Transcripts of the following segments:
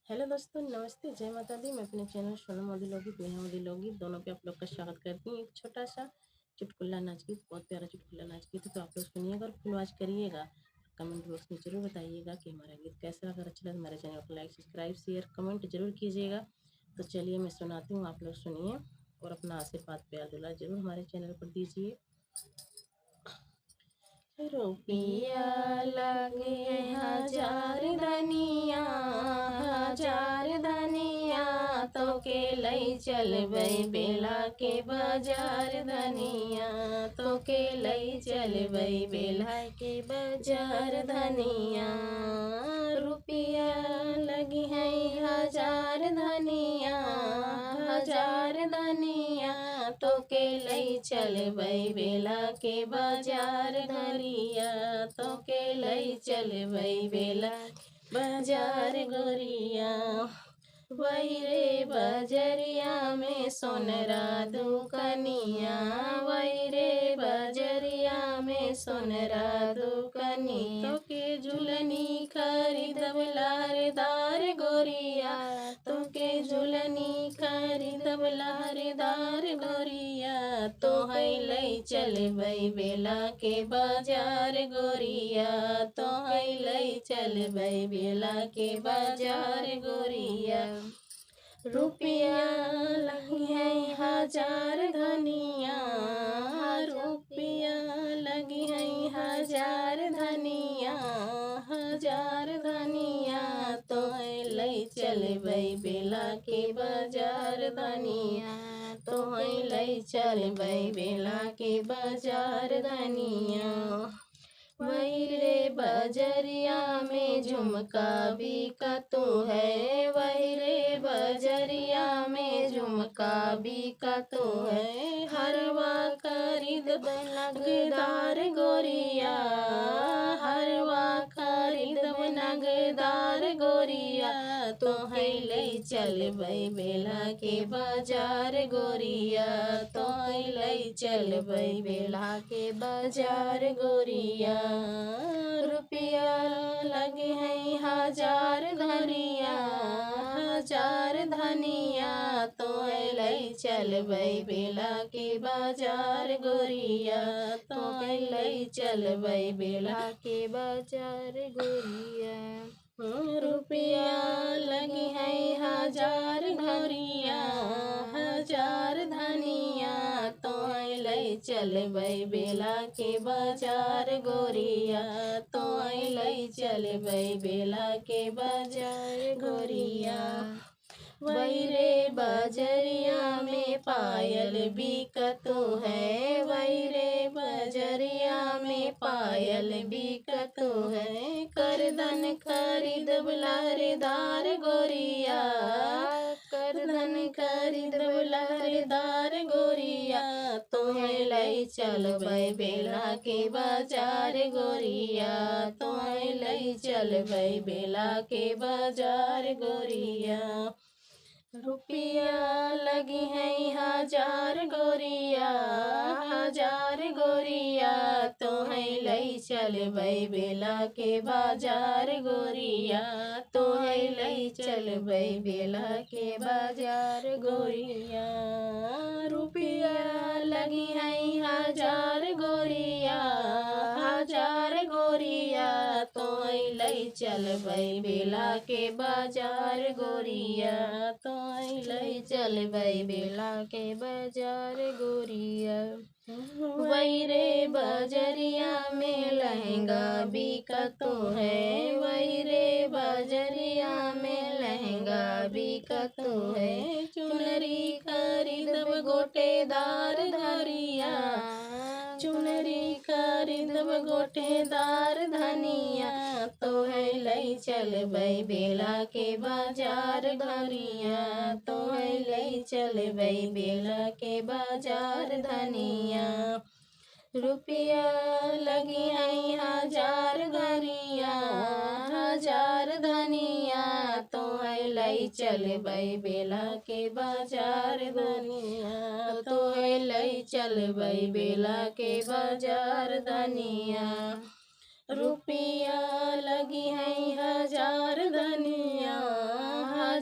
Hello दोस्तों, नमस्ते, जय माता दी। मैं अपने चैनल सोनम मोदी लोगी दुल्हा मोदी लोगी दोनों पे आप लोग का स्वागत करती हूँ। एक छोटा सा चुटकुला नाच गीत, बहुत प्यारा चुटकुला नाच गीत है, तो आप लोग सुनिएगा और फुल वॉच करिएगा। कमेंट बॉक्स में जरूर बताइएगा कि हमारा गीत कैसा लगा। अच्छा लगा हमारे चैनल को लाइक, सब्सक्राइब, शेयर, कमेंट जरूर कीजिएगा। तो चलिए मैं सुनाती हूँ, आप लोग सुनिए और अपना आशीर्वाद प्यार दुलार जरूर हमारे चैनल पर दीजिए। रुपया लगे 1000 धनिया, 1000 धनिया, तो के लई चलबै बेला के बाजार धनिया, तो के लई चलबै बेला के बाजार धनिया। रुपया लगी है 1000 धनिया, 1000 धनिया, तो के लई चलबै बेला के बाजार धनिया, तो के लई चलबै बेला बाजार गोरिया। वही रे बजरिया में सोनरा दुकनिया, वही रे बजरिया में सोनरा दुकनिया, तो के झुलनी खरीदब लहरेदार गोरिया, तो के झुलनी खरीदब लहरेदार गोरिया, तो है लई चलबै बेला के बाजार गोरिया, तो है लई चलबै बेला के बाजार गोरिया। रुपया लगी है 1000 धनिया, रुपया लगी है 1000 धनिया, 1000 धनिया, तो है लई चलबै बेला के बाजार धनिया, तो है लई चलबै बेला के बाजार धनिया। वही रे बजरिया में झुमका बिकतू है, वही रे बजरिया में झुमका बिकतू है, हरवा खरीदब नगदार गोरिया, हरवा खरीदब नगदार गोरिया, तो है लई चलबै बेला के बाजार गोरिया, तो है लई चलबै बेला के बाजार गोरिया। रुपया लगे है 1000 धनिया, 1000 धनिया, तो है लई चलबै बेला के बाजार गोरिया, तो है लई चलबै बेला के बाजार गोरिया। रुपया लगी है 1000 धनिया, 1000 धनिया, तो है लई चलबै बेला के बाजार गोरिया, तो है लई चलबै बेला के बाजार गोरिया। वही रे बजरिया में पायल बिकतू है, वही रे बजरिया में पायल बिकतू है, करधन खरीदब लहरेदार गोरिया, करधन खरीदब लहरेदार गोरिया, तो है लई चलबै बेला के बाजार गोरिया, तो है लई चलबै बेला के बाजार गोरिया। रुपया लगी है 1000 गोरिया, तो है लई चलबै बेला के बाजार गोरिया, तो है लई चलबै बेला के बाजार गोरिया। रुपया लगी है 1000 गोरिया, तो है लई चलबै बेला के बाजार गोरिया, तो है लई चलबै बेला के बाजार गोरिया। वही रे बजरिया में लहंगा बिकतू है, वही रे बजरिया में लहंगा बिकतू है, चुनरी खरीदब गोटेदार धरिया, चुनरी खरीदब गोटेदार धनिया, तो है लई चलबै बेला के बाजार धनिया, तो है लई चलबै बेला के बाजार धनिया। रुपया लगी है 1000 धनिया, तो है लई चलबै बेला के बाजार धनिया, तो है लई चलबै बेला के बाजार धनिया। रुपया लगी है 1000 धनिया,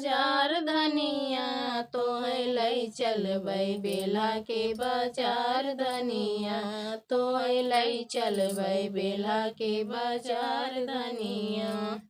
बाजार धनिया, तोहे लई चलबै बेला के बाजार धनिया, तोहे लई चलबै बेला के बाजार धनिया।